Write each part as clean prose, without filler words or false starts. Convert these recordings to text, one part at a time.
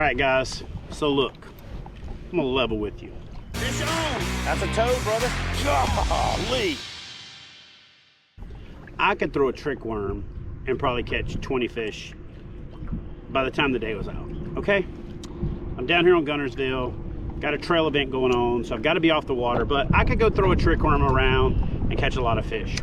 All right, guys, so look, I'm gonna level with you. Fish on! That's a toad, brother. Golly! I could throw a trick worm and probably catch 20 fish by the time the day was out, okay? I'm down here on Guntersville, got a trail event going on, so I've got to be off the water, but I could go throw a trick worm around and catch a lot of fish.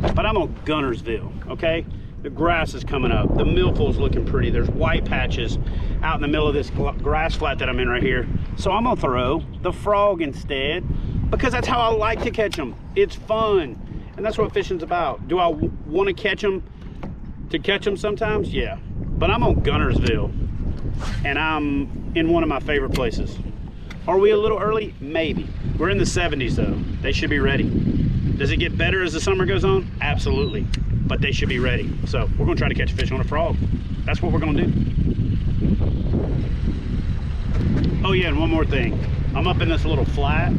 But I'm on Guntersville, okay? The grass is coming up. The milfoil's looking pretty. There's white patches out in the middle of this grass flat that I'm in right here. So I'm gonna throw the frog instead because that's how I like to catch them. It's fun, and that's what fishing's about. Do I want to catch them sometimes? Yeah, but I'm on Guntersville, and I'm in one of my favorite places. Are we a little early? Maybe. We're in the 70s though. They should be ready. Does it get better as the summer goes on? Absolutely. But they should be ready. So we're gonna try to catch a fish on a frog. That's what we're gonna do. Oh yeah, and one more thing. I'm up in this little flat.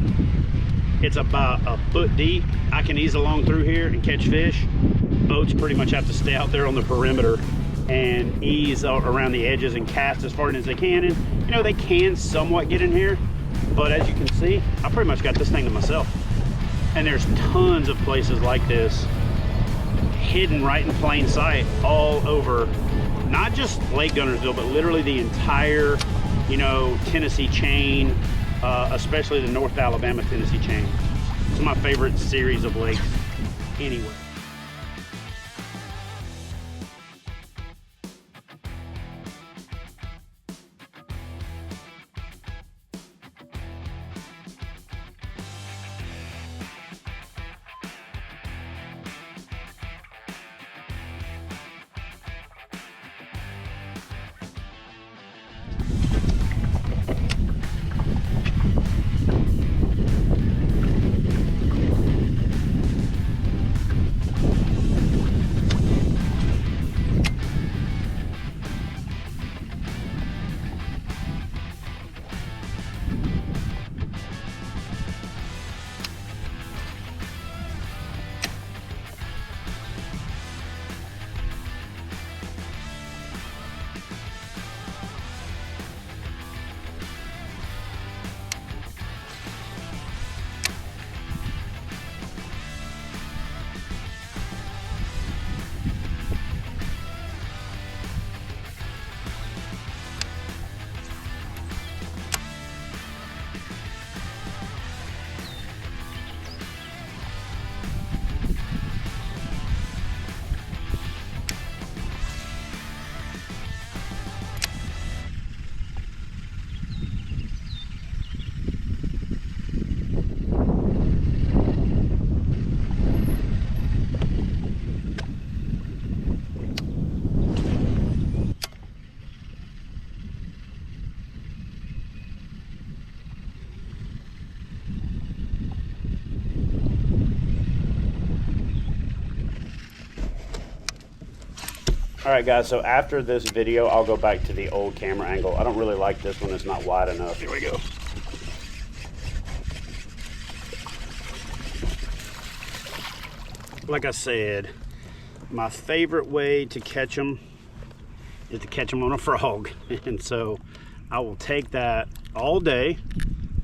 It's about a foot deep. I can ease along through here and catch fish. Boats pretty much have to stay out there on the perimeter and ease around the edges and cast as far as they can. And you know, they can somewhat get in here, but as you can see, I pretty much got this thing to myself. And there's tons of places like this hidden right in plain sight all over, not just Lake Guntersville, but literally the entire, you know, Tennessee chain, especially the North Alabama Tennessee chain. It's my favorite series of lakes anyway. All right, guys, so after this video, I'll go back to the old camera angle. I don't really like this one. It's not wide enough. Here we go. Like I said, my favorite way to catch them is to catch them on a frog. And so I will take that all day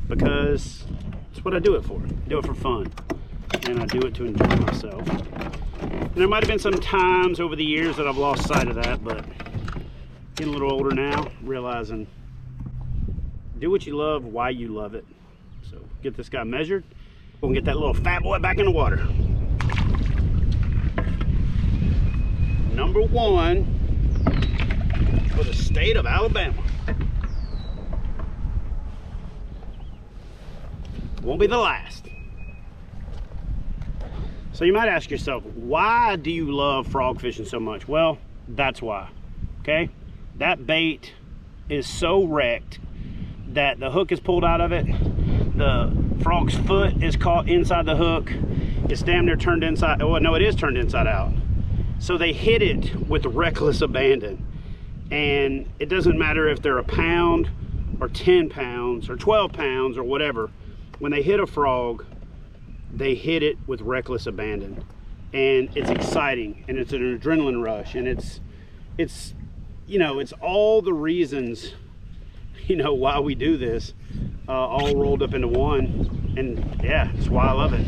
because it's what I do it for. I do it for fun. And I do it to enjoy myself. And there might have been some times over the years that I've lost sight of that, but getting a little older now, realizing do what you love, why you love it. So get this guy measured. We'll get that little fat boy back in the water. Number 1 for the state of Alabama. Won't be the last. So you might ask yourself, why do you love frog fishing so much? Well, that's why, okay? That bait is so wrecked that the hook is pulled out of it, the frog's foot is caught inside the hook, it's damn near turned inside, well, no, it is turned inside out. So they hit it with reckless abandon. And it doesn't matter if they're a pound or 10 pounds or 12 pounds or whatever. When they hit a frog, they hit it with reckless abandon, and it's exciting, and it's an adrenaline rush, and it's you know, it's all the reasons you know, why we do this, all rolled up into one. And yeah, that's why I love it.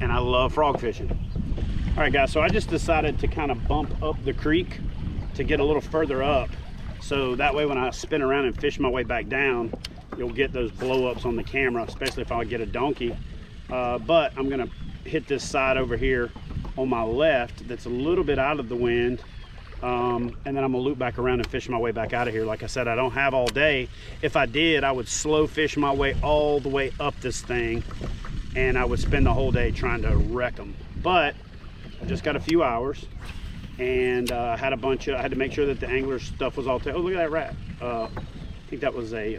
And I love frog fishing. All right, guys, so I just decided to kind of bump up the creek to get a little further up. So that way when I spin around and fish my way back down, you'll get those blow ups on the camera, especially if I get a donkey. But I'm gonna hit this side over here on my left that's a little bit out of the wind. And then I'm gonna loop back around and fish my way back out of here. Like I said, I don't have all day. If I did, I would slow fish my way all the way up this thing, and I would spend the whole day trying to wreck them. But I just got a few hours, and I had to make sure that the angler stuff was all oh, look at that rat. I think that was a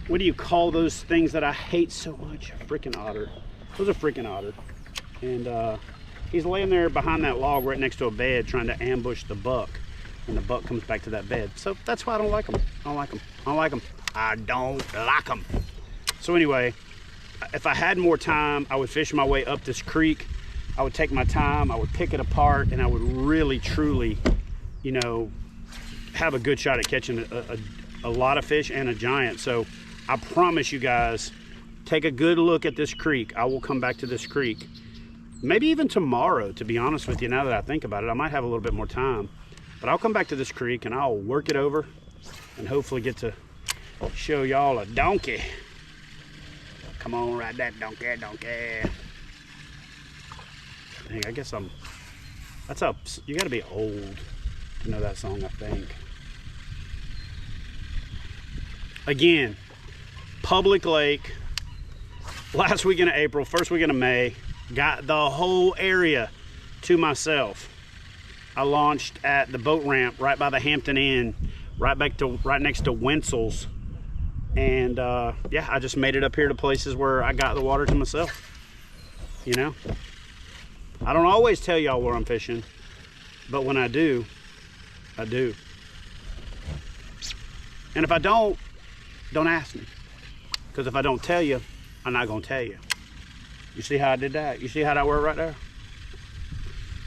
what do you call those things that I hate so much? A freaking otter. It was a freaking otter. And he's laying there behind that log right next to a bed trying to ambush the buck, and the buck comes back to that bed. So that's why I don't like them. I don't like them. I don't like them. I don't like them. So anyway, if I had more time, I would fish my way up this creek. I would take my time, I would pick it apart, and I would really, truly, you know, have a good shot at catching a lot of fish and a giant. So I promise you guys, take a good look at this creek. I will come back to this creek. Maybe even tomorrow, to be honest with you, now that I think about it. I might have a little bit more time. But I'll come back to this creek and I'll work it over and hopefully get to show y'all a donkey. Come on, ride that donkey, donkey. Dang, I guess that's how, you gotta be old to know that song, I think. Again, public lake, last weekend of April, first weekend of May, got the whole area to myself. I launched at the boat ramp right by the Hampton Inn, right next to Wenzel's. And yeah, I just made it up here to places where I got the water to myself, you know? I don't always tell y'all where I'm fishing, but when I do, I do. And if I don't ask me. Because if I don't tell you, I'm not gonna tell you. You see how I did that? You see how that worked right there?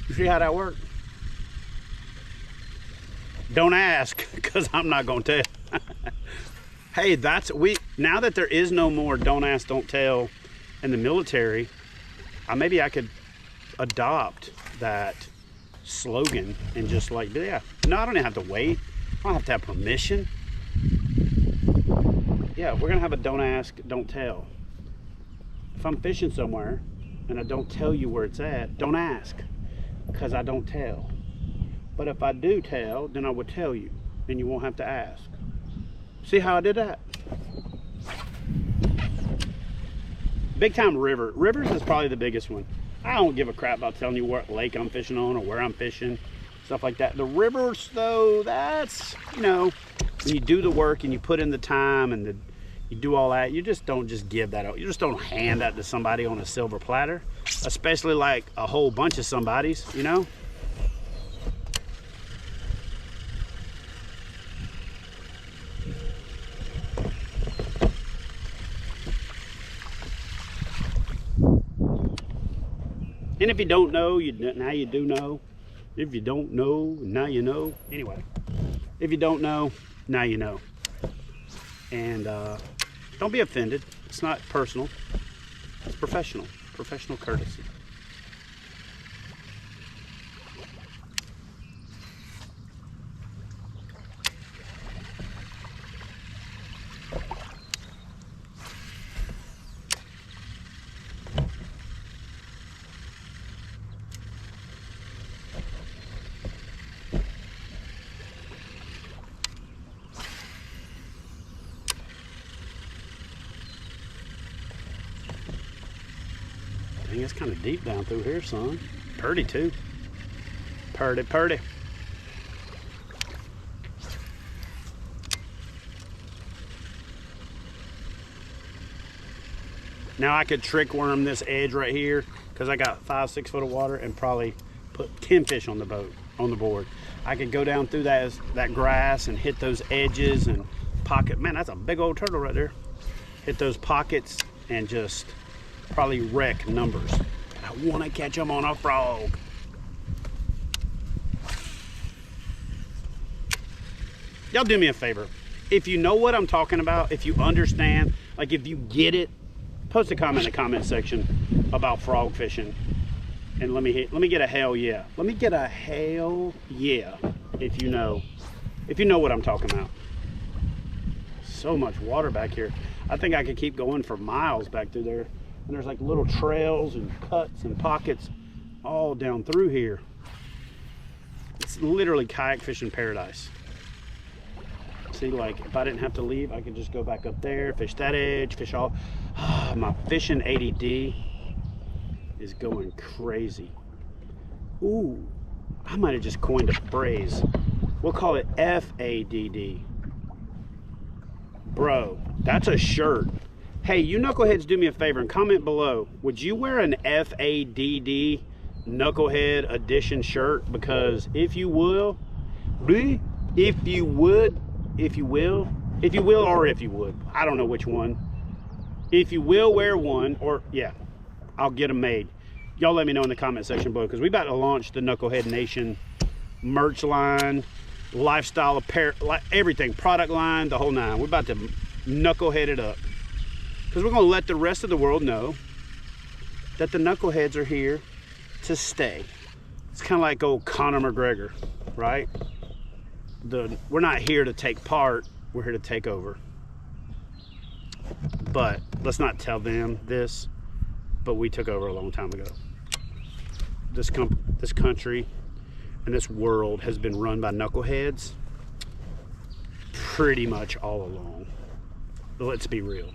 You see how that worked? Don't ask, because I'm not gonna tell. Hey, now that there is no more don't ask, don't tell in the military, maybe I could adopt that slogan and just like, yeah, no, I don't even have to wait. I don't have to have permission. Yeah, we're gonna have a don't ask, don't tell. If I'm fishing somewhere and I don't tell you where it's at, don't ask, because I don't tell. But if I do tell, then I would tell you, and you won't have to ask. See how I did that? Big time river. Rivers is probably the biggest one. I don't give a crap about telling you what lake I'm fishing on or where I'm fishing, stuff like that. The rivers, though, that's, you know, when you do the work and you put in the time and you do all that, you just don't just give that out. You just don't hand that to somebody on a silver platter, especially like a whole bunch of somebody's, you know? And if you don't know, now you do know. If you don't know, now you know. Anyway, if you don't know, now you know. And don't be offended. It's not personal. It's professional. Professional courtesy. It's kind of deep down through here, son. Purdy too. Purdy, purdy. Now I could trick worm this edge right here because I got 5-6 foot of water and probably put 10 fish on the board. I could go down through that grass and hit those edges and pocket. Man, that's a big old turtle right there. Hit those pockets and just probably wreck numbers. I want to catch them on a frog. Y'all do me a favor. if you know what I'm talking about, if you understand, like if you get it, post a comment in the comment section about frog fishing. And let me get a hell yeah. Let me get a hell yeah if you know what I'm talking about. So much water back here. I think I could keep going for miles back through there. And there's like little trails and cuts and pockets all down through here. It's literally kayak fishing paradise. See, like if I didn't have to leave, I could just go back up there, fish that edge, fish all. My fishing ADD is going crazy. Ooh, I might have just coined a phrase. We'll call it FADD. Bro, that's a shirt. Hey, you knuckleheads, do me a favor and comment below. Would you wear an FADD knucklehead edition shirt? Because if you will, or if you would, I don't know which one. If you will wear one, or yeah, I'll get them made. Y'all let me know in the comment section below, because we about to launch the Knucklehead Nation merch line, lifestyle apparel, everything, product line, the whole nine. We're about to knucklehead it up, because we're going to let the rest of the world know that the knuckleheads are here to stay. It's kind of like old Conor McGregor, right? We're not here to take part, we're here to take over. But let's not tell them this, but we took over a long time ago. This country and this world has been run by knuckleheads pretty much all along. But let's be real.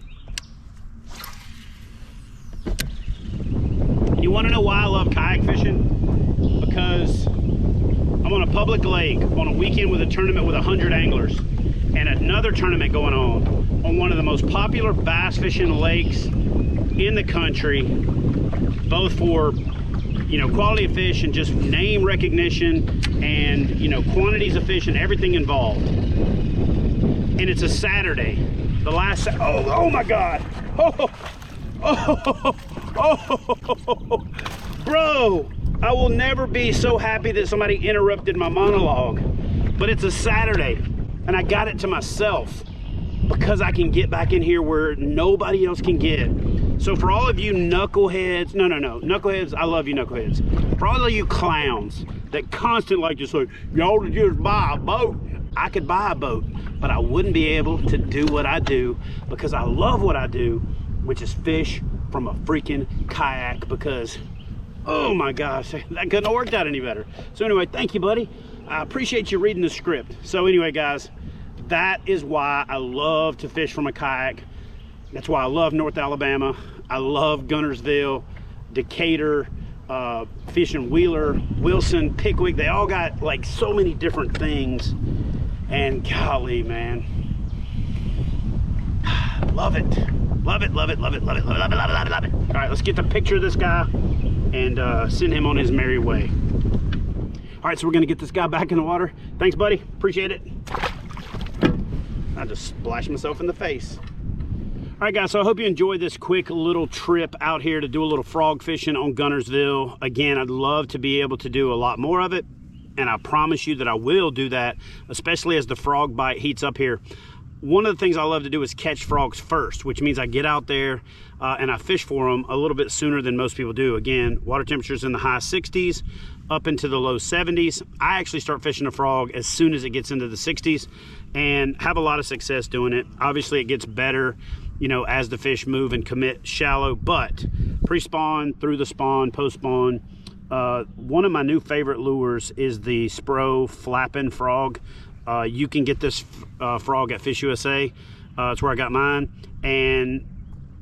You want to know why I love kayak fishing? Because I'm on a public lake on a weekend with a tournament with 100 anglers, and another tournament going on one of the most popular bass fishing lakes in the country, both for, you know, quality of fish and just name recognition and, you know, quantities of fish and everything involved. And it's a Saturday. The last, oh my God. Oh, bro, I will never be so happy that somebody interrupted my monologue. But it's a Saturday and I got it to myself because I can get back in here where nobody else can get. So for all of you knuckleheads, no, knuckleheads, I love you knuckleheads. For all of you clowns that constantly like to say, y'all just buy a boat. I could buy a boat, but I wouldn't be able to do what I do because I love what I do, which is fish from a freaking kayak, because, oh my gosh, that couldn't have worked out any better. So anyway, thank you, buddy. I appreciate you reading the script. So anyway, guys, that is why I love to fish from a kayak. That's why I love North Alabama. I love Guntersville, Decatur, fishing Wheeler, Wilson, Pickwick. They all got like so many different things. And golly, man, love it. Love it, love it, love it, love it, love it, love it, love it, love it, love it. All right, let's get the picture of this guy and send him on his merry way. All right, so we're gonna get this guy back in the water. Thanks, buddy, appreciate it. I just splashed myself in the face. All right, guys, so I hope you enjoyed this quick little trip out here to do a little frog fishing on Guntersville. Again, I'd love to be able to do a lot more of it, and I promise you that I will do that, especially as the frog bite heats up here. One of the things I love to do is catch frogs first, which means I get out there and I fish for them a little bit sooner than most people do. Again, water temperatures in the high 60s up into the low 70s. I actually start fishing a frog as soon as it gets into the 60s and have a lot of success doing it. Obviously, it gets better, you know, as the fish move and commit shallow, but pre-spawn, through the spawn, post-spawn, one of my new favorite lures is the Spro flapping frog. You can get this frog at Fish USA. That's where I got mine. And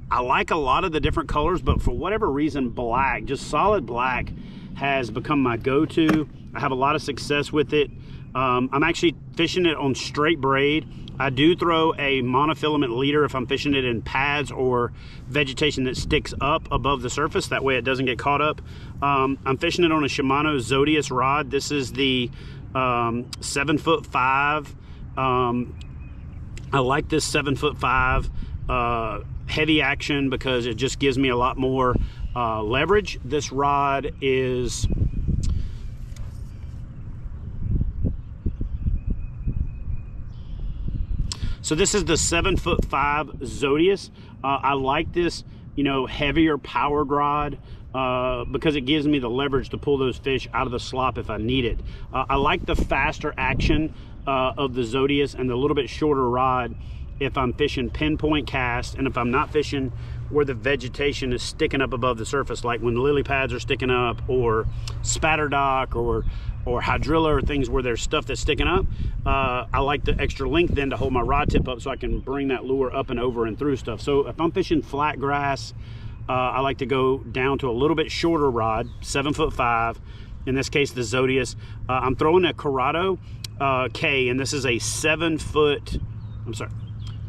I like a lot of the different colors, but for whatever reason, black, just solid black, has become my go-to. I have a lot of success with it. I'm actually fishing it on straight braid. I do throw a monofilament leader if I'm fishing it in pads or vegetation that sticks up above the surface. That way it doesn't get caught up. I'm fishing it on a Shimano Zodius rod. This is the 7'5". I like this 7'5" heavy action because it just gives me a lot more leverage. This rod is So this is the 7'5" Zodius. I like this, you know, heavier powered rod because it gives me the leverage to pull those fish out of the slop if I need it. I like the faster action of the Zodius and the little bit shorter rod if I'm fishing pinpoint cast, and if I'm not fishing where the vegetation is sticking up above the surface, like when lily pads are sticking up, or spatter dock, or hydrilla, or things where there's stuff that's sticking up. I like the extra length then to hold my rod tip up so I can bring that lure up and over and through stuff. So if I'm fishing flat grass, I like to go down to a little bit shorter rod, 7'5", in this case the Zodius. I'm throwing a Corrado K, and this is a 7 foot, I'm sorry.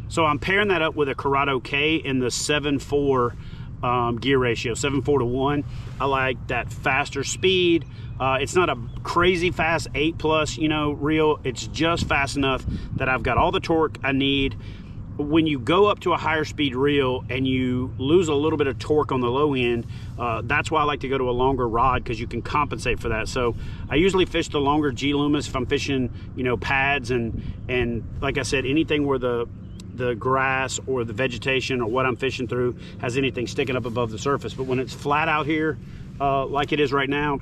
So I'm pairing that up with a Corrado K in the 7.4 gear ratio, 7.4 to 1. I like that faster speed. It's not a crazy fast 8+, you know, reel. It's just fast enough that I've got all the torque I need. When you go up to a higher speed reel and you lose a little bit of torque on the low end, that's why I like to go to a longer rod, because you can compensate for that. So I usually fish the longer G Loomis if I'm fishing, you know, pads, and like I said, anything where the grass or the vegetation or what I'm fishing through has anything sticking up above the surface. But when it's flat out here, like it is right now,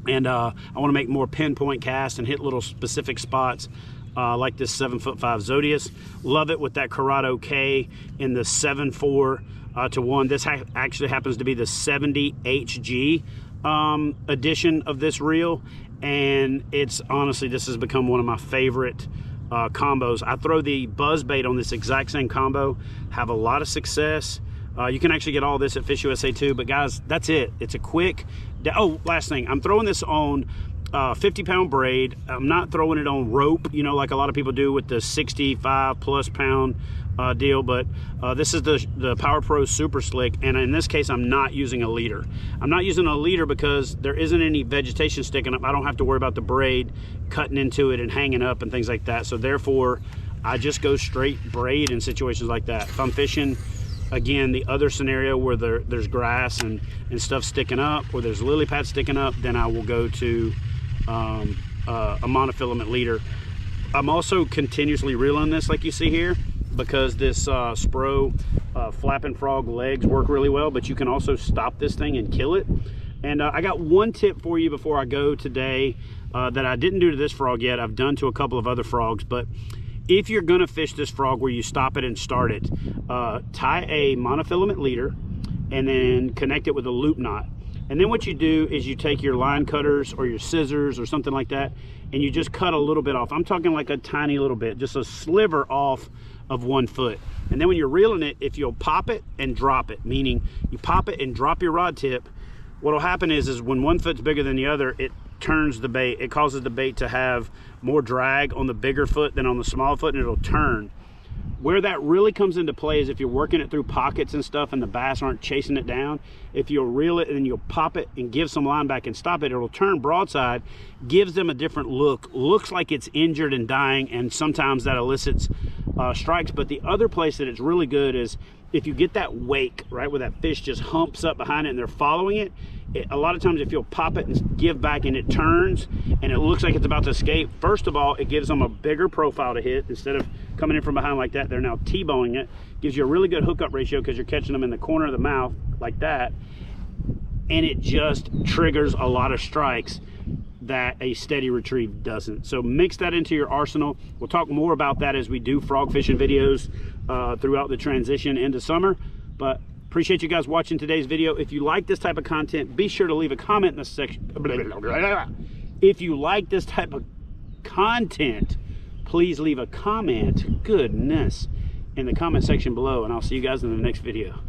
and I want to make more pinpoint casts and hit little specific spots, like this 7'5" Zodius. Love it with that Corrado K in the 7.4 to 1. This actually happens to be the 70 HG edition of this reel, and it's honestly, this has become one of my favorite combos. I throw the buzz bait on this exact same combo, have a lot of success. You can actually get all this at Fish USA too, but guys, that's it. It's a quick, oh, last thing, I'm throwing this on 50-pound braid. I'm not throwing it on rope, you know, like a lot of people do with the 65+ pound deal, but this is the Power Pro Super Slick, and in this case I'm not using a leader. I'm not using a leader because there isn't any vegetation sticking up. I don't have to worry about the braid cutting into it and hanging up and things like that, so therefore I just go straight braid in situations like that. If I'm fishing, again, the other scenario where there's grass and stuff sticking up, or there's lily pads sticking up, then I will go to a monofilament leader. I'm also continuously reeling this like you see here, because this Spro flapping frog legs work really well, but you can also stop this thing and kill it. And I got one tip for you before I go today that I didn't do to this frog yet. I've done to a couple of other frogs, but if you're gonna fish this frog where you stop it and start it, tie a monofilament leader and then connect it with a loop knot. And then what you do is you take your line cutters or your scissors or something like that, and you just cut a little bit off. I'm talking like a tiny little bit, just a sliver off of 1 foot. And then when you're reeling it, if you'll pop it and drop it, meaning you pop it and drop your rod tip, what'll happen is when 1 foot's bigger than the other, it turns the bait. It causes the bait to have more drag on the bigger foot than on the small foot, and it'll turn. Where that really comes into play is if you're working it through pockets and stuff and the bass aren't chasing it down. If you'll reel it and then you'll pop it and give some line back and stop it, it'll turn broadside, gives them a different look, looks like it's injured and dying, and sometimes that elicits strikes. But the other place that it's really good is if you get that wake, right, where that fish just humps up behind it and they're following it, a lot of times if you'll pop it and give back and it turns and it looks like it's about to escape, first of all, it gives them a bigger profile to hit. Instead of coming in from behind like that, they're now T-boning it. Gives you a really good hookup ratio because you're catching them in the corner of the mouth like that, and it just triggers a lot of strikes that a steady retrieve doesn't. So mix that into your arsenal. We'll talk more about that as we do frog fishing videos throughout the transition into summer. But appreciate you guys watching today's video. If you like this type of content, be sure to leave a comment in the section. If you like this type of content, please leave a comment, goodness, in the comment section below, and I'll see you guys in the next video.